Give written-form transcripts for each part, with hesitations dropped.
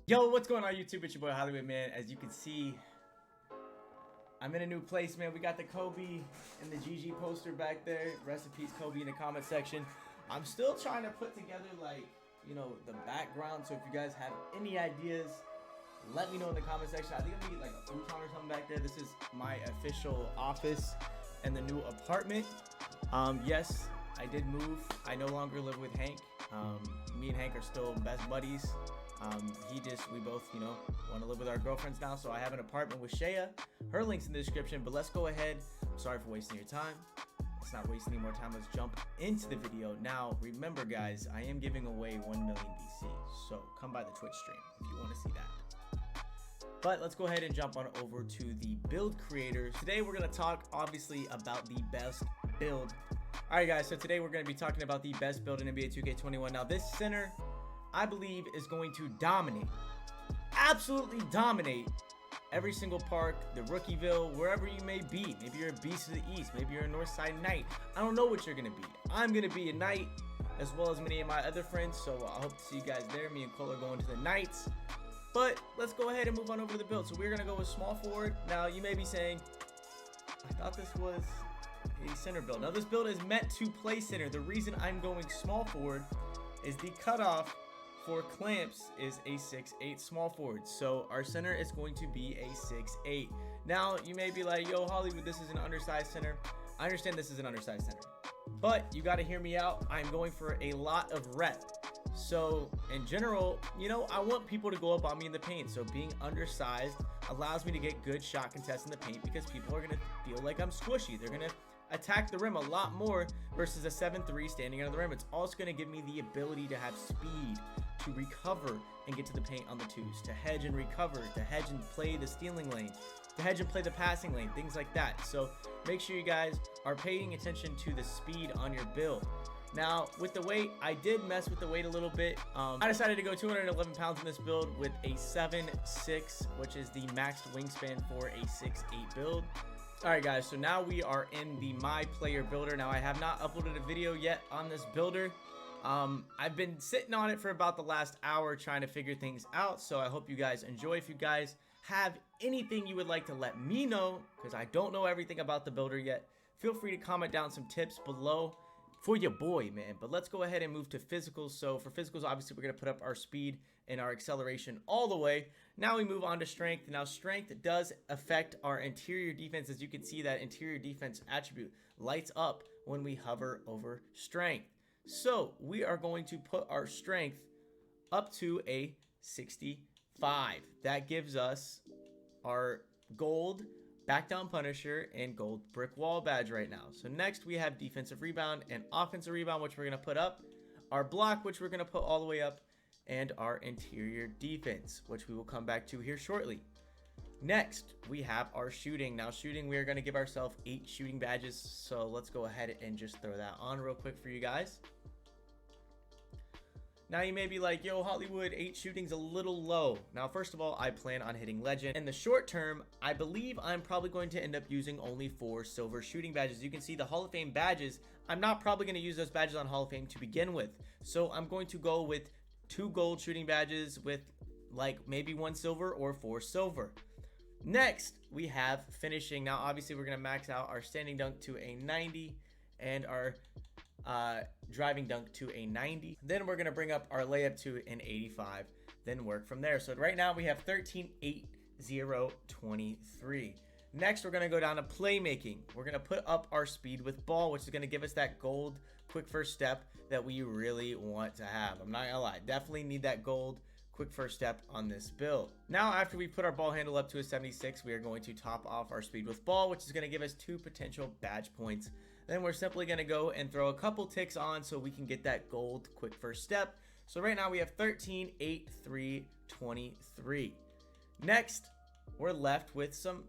Yo, what's going on YouTube? It's your boy Hollywood, man. As you can see, I'm in a new place, man. We got the Kobe and the GG poster back there. Rest in peace, Kobe, in the comment section. I'm still trying to put together, like, you know, the background. So if you guys have any ideas, let me know in the comment section. I think I'm gonna get like a futon or something back there. This is my official office and the new apartment. Yes, I did move. I no longer live with Hank. Me and Hank are still best buddies. We both, you know, want to live with our girlfriends now. So I have an apartment with Shaya. Her link's in the description, but let's go ahead. I'm sorry for wasting your time. Let's not waste any more time. Let's jump into the video. Now, remember guys, I am giving away 1 million VC. So come by the Twitch stream if you want to see that. But let's go ahead and jump on over to the build creators. Today we're going to talk obviously about the best build. Alright guys, so today we're going to be talking about the best build in NBA 2K21. Now this center, I believe, is going to dominate, absolutely dominate every single park, the Rookieville, wherever you may be. Maybe you're a Beast of the East, maybe you're a Northside Knight. I don't know what you're going to be. I'm going to be a Knight, as well as many of my other friends, so I hope to see you guys there. Me and Cole are going to the Knights. But let's go ahead and move on over to the build. So we're going to go with small forward. Now, you may be saying, I thought this was a center build. Now, this build is meant to play center. The reason I'm going small forward is the cutoff for clamps is a 6'8" small forward. So our center is going to be a 6'8". Now, you may be like, yo, Hollywood, this is an undersized center. I understand this is an undersized center, but you got to hear me out. I'm going for a lot of rep. So in general, you know, I want people to go up on me in the paint. So being undersized allows me to get good shot contests in the paint because people are going to feel like I'm squishy. They're going to attack the rim a lot more versus a 7'3" standing under the rim. It's also going to give me the ability to have speed, to recover and get to the paint on the twos, to hedge and recover, to hedge and play the stealing lane, to hedge and play the passing lane, things like that. So make sure you guys are paying attention to the speed on your build. Now, with the weight, I did mess with the weight a little bit. I decided to go 211 pounds in this build with a 7'6", which is the maxed wingspan for a 6'8" build. Alright guys, so now we are in the My Player Builder. Now, I have not uploaded a video yet on this builder. I've been sitting on it for about the last hour trying to figure things out, so I hope you guys enjoy. If you guys have anything you would like to let me know, because I don't know everything about the builder yet, feel free to comment down some tips below for your boy, man. But let's go ahead and move to physicals. So for physicals, obviously we're going to put up our speed and our acceleration all the way. Now we move on to strength. Now strength does affect our interior defense. As you can see, that interior defense attribute lights up when we hover over strength. So we are going to put our strength up to a 65. That gives us our gold back down Punisher and gold brick wall badge right now. So next we have defensive rebound and offensive rebound, which we're going to put up. Our block, which we're going to put all the way up. And our interior defense, which we will come back to here shortly. Next, we have our shooting. Now shooting, we are going to give ourselves 8 shooting badges. So let's go ahead and just throw that on real quick for you guys. Now you may be like, yo, Hollywood, 8 shooting's a little low. Now, first of all, I plan on hitting legend. In the short term, I believe I'm probably going to end up using only 4 silver shooting badges. You can see the Hall of Fame badges. I'm not probably going to use those badges on Hall of Fame to begin with. So I'm going to go with 2 gold shooting badges with like maybe 1 silver or 4 silver. Next, we have finishing. Now, obviously, we're going to max out our standing dunk to a 90 and our driving dunk to a 90. Then we're going to bring up our layup to an 85, then work from there. So right now we have 13, 8, 0, 23. Next, we're going to go down to playmaking. We're going to put up our speed with ball, which is going to give us that gold quick first step that we really want to have. I'm not going to lie, definitely need that gold quick first step on this build. Now, after we put our ball handle up to a 76, we are going to top off our speed with ball, which is going to give us 2 potential badge points. Then we're simply going to go and throw a couple ticks on so we can get that gold quick first step. So right now we have 13, 8, 3, 23. Next, we're left with some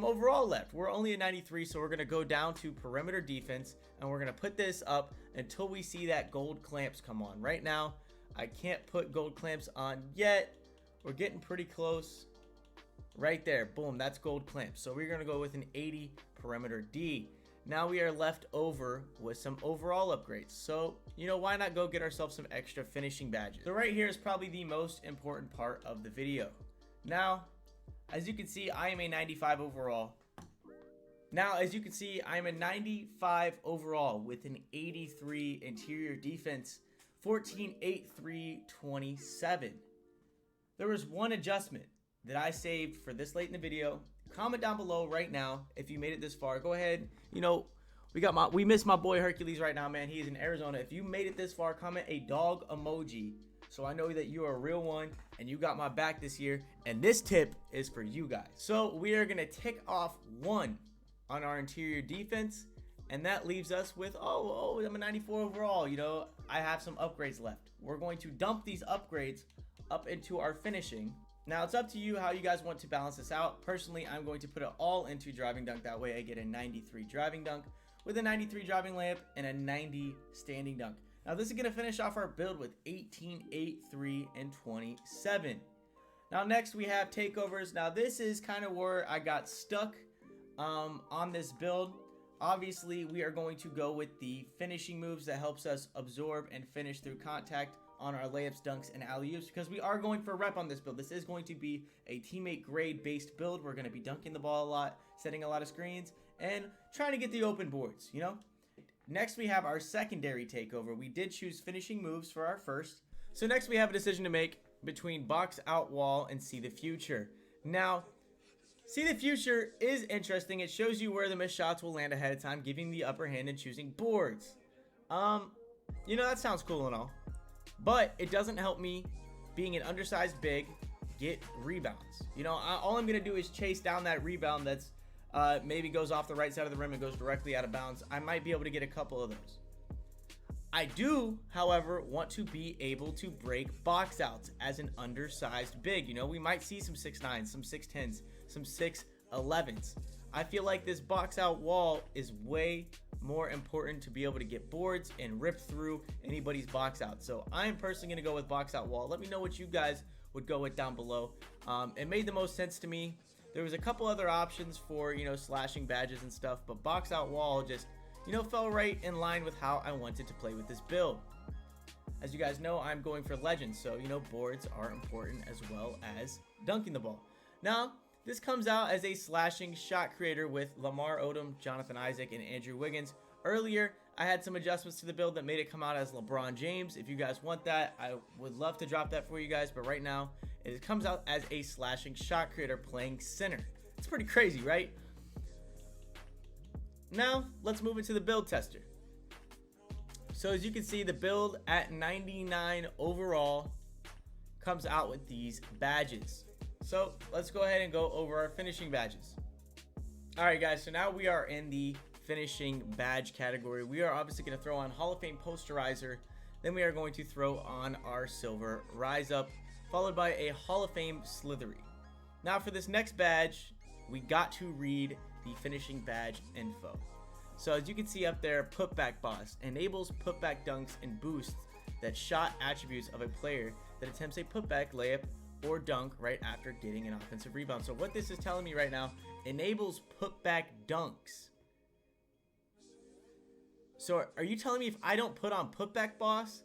overall left. We're only at 93, so we're going to go down to perimeter defense, and we're going to put this up until we see that gold clamps come on. Right now, I can't put gold clamps on yet. We're getting pretty close. Right there, boom, that's gold clamps. So we're going to go with an 80 perimeter D. Now we are left over with some overall upgrades. So, you know, why not go get ourselves some extra finishing badges? So right here is probably the most important part of the video. Now, as you can see, I am a 95 overall. Now, as you can see, I'm a 95 overall with an 83 interior defense, 14, 8, 3, 27. There was one adjustment that I saved for this late in the video. Comment down below right now if you made it this far. Go ahead. You know, we miss my boy Hercules right now, man. He is in Arizona. If you made it this far, comment a dog emoji so I know that you are a real one and you got my back this year. And this tip is for you guys. So we are going to tick off 1 on our interior defense, and that leaves us with, oh, I'm a 94 overall. You know, I have some upgrades left. We're going to dump these upgrades up into our finishing. Now, it's up to you how you guys want to balance this out. Personally, I'm going to put it all into driving dunk. That way I get a 93 driving dunk with a 93 driving layup and a 90 standing dunk. Now, this is going to finish off our build with 18, 8, 3, and 27. Now, next we have takeovers. Now, this is kind of where I got stuck on this build. Obviously, we are going to go with the finishing moves that helps us absorb and finish through contact on our layups, dunks, and alley-oops, because we are going for rep on this build. This is going to be a teammate grade based build. We're going to be dunking the ball a lot, setting a lot of screens, and trying to get the open boards, you know? Next, we have our secondary takeover. We did choose finishing moves for our first. So next, we have a decision to make between box out wall and see the future. Now, see the future is interesting. It shows you where the missed shots will land ahead of time, giving the upper hand and choosing boards. You know, that sounds cool and all, but it doesn't help me, being an undersized big, get rebounds. You know, all I'm going to do is chase down that rebound that's maybe goes off the right side of the rim and goes directly out of bounds. I might be able to get a couple of those. I do, however, want to be able to break box outs as an undersized big. You know, we might see some 6'9", some 6'10", some 6'11". I feel like this box out wall is way more important to be able to get boards and rip through anybody's box out. So I'm personally going to go with box out wall. Let me know what you guys would go with down below. It made the most sense to me. There was a couple other options for, you know, slashing badges and stuff, but box out wall just, you know, fell right in line with how I wanted to play with this build. As you guys know, I'm going for legends, so, you know, boards are important as well as dunking the ball. Now, this comes out as a slashing shot creator with Lamar Odom, Jonathan Isaac, and Andrew Wiggins. Earlier, I had some adjustments to the build that made it come out as LeBron James. If you guys want that, I would love to drop that for you guys, but right now, it comes out as a slashing shot creator playing center. It's pretty crazy, right? Now, let's move into the build tester. So as you can see, the build at 99 overall comes out with these badges. So let's go ahead and go over our finishing badges. All right, guys, so now we are in the finishing badge category. We are obviously going to throw on Hall of Fame posterizer. Then we are going to throw on our silver rise up, followed by a Hall of Fame slithery. Now for this next badge, we got to read the finishing badge info. So as you can see up there, putback boss enables putback dunks and boosts that shot attributes of a player that attempts a putback layup or dunk right after getting an offensive rebound. So what this is telling me right now, enables putback dunks. So are you telling me if I don't put on putback boss,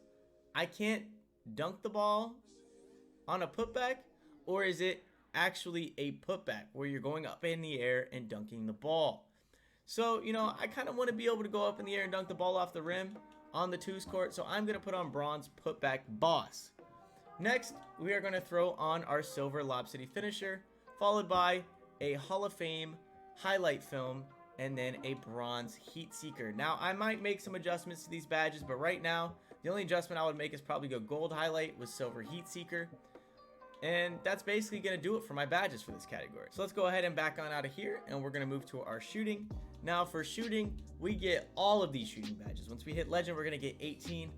I can't dunk the ball on a putback? Or is it actually a putback where you're going up in the air and dunking the ball? So, you know, I kind of want to be able to go up in the air and dunk the ball off the rim on the twos court. So I'm going to put on bronze putback boss. Next, we are going to throw on our silver Lob City finisher, followed by a Hall of Fame highlight film, and then a bronze heat seeker. Now, I might make some adjustments to these badges, but right now, the only adjustment I would make is probably go gold highlight with silver heat seeker. And that's basically going to do it for my badges for this category. So let's go ahead and back on out of here, and we're going to move to our shooting. Now for shooting, we get all of these shooting badges. Once we hit legend, we're going to get 18.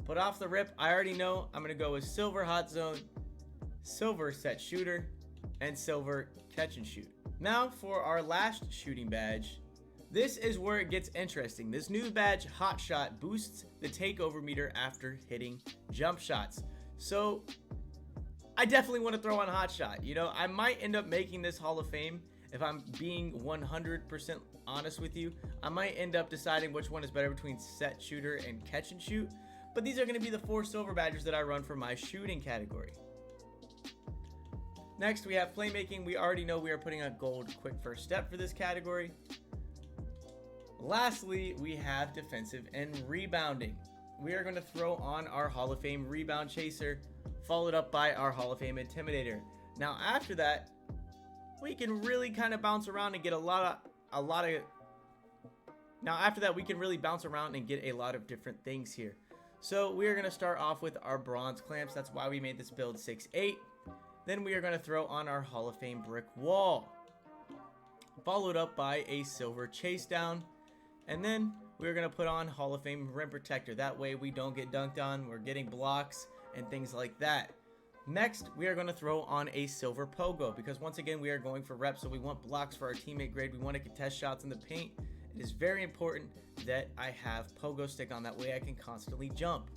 But off the rip, I already know I'm going to go with silver hot zone, silver set shooter, and silver catch and shoot. Now for our last shooting badge, this is where it gets interesting. This new badge, hot shot, boosts the takeover meter after hitting jump shots. So I definitely want to throw on hot shot. You know, I might end up making this Hall of Fame if I'm being 100% honest with you, I might end up deciding which one is better between set shooter and catch and shoot. But these are going to be the 4 silver badges that I run for my shooting category. Next, we have playmaking. We already know we are putting a gold quick first step for this category. Lastly, we have defensive and rebounding. We are going to throw on our Hall of Fame rebound chaser, followed up by our Hall of Fame intimidator. Now after that, we can really kind of bounce around and get Now after that, we can really bounce around and get a lot of different things here. So we are going to start off with our bronze clamps. That's why we made this build 6'8". Then we are going to throw on our Hall of Fame brick wall, followed up by a silver chase down. And then we're going to put on Hall of Fame rim protector. That way we don't get dunked on. We're getting blocks and things like that. Next, we are going to throw on a silver pogo, because once again, we are going for reps. So we want blocks for our teammate grade. We want to contest shots in the paint. It is very important that I have pogo stick on. That way I can constantly jump.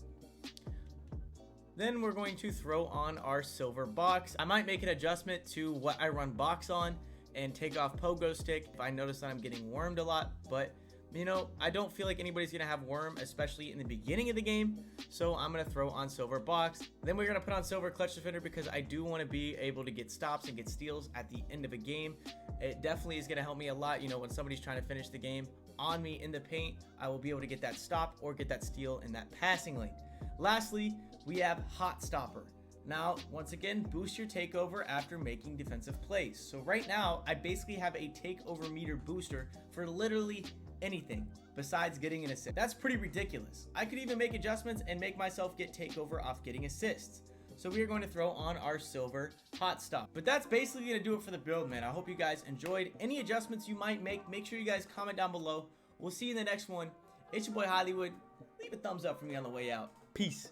Then we're going to throw on our silver box. I might make an adjustment to what I run box on and take off pogo stick if I notice that I'm getting wormed a lot. But you know, I don't feel like anybody's going to have worm, especially in the beginning of the game. So I'm going to throw on silver box. Then we're going to put on silver clutch defender, because I do want to be able to get stops and get steals at the end of a game. It definitely is going to help me a lot. You know, when somebody's trying to finish the game on me in the paint, I will be able to get that stop or get that steal in that passing lane. Lastly, we have hot stopper. Now, once again, boost your takeover after making defensive plays. So right now, I basically have a takeover meter booster for literally anything besides getting an assist. That's pretty ridiculous. I could even make adjustments and make myself get takeover off getting assists. So we are going to throw on our silver hot stop. But that's basically going to do it for the build, man. I hope you guys enjoyed. Any adjustments you might make sure you guys comment down below. We'll see you in the next one. It's your boy Hollywood. Leave a thumbs up for me on the way out. Peace.